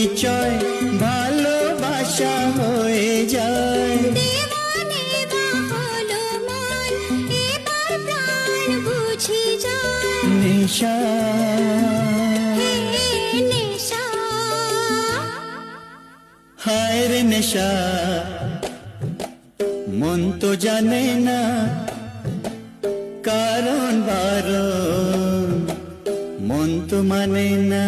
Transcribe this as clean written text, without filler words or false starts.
পরিচয় ভালোবাসা হয়ে যায়। দেওয়ানে বা হলো মন, এবার প্রাণ বুঝি যায়। নেশা হে নেশা, হায় রে নেশা, মন তো জানে না কারণ বারণ, মন তো মানে না।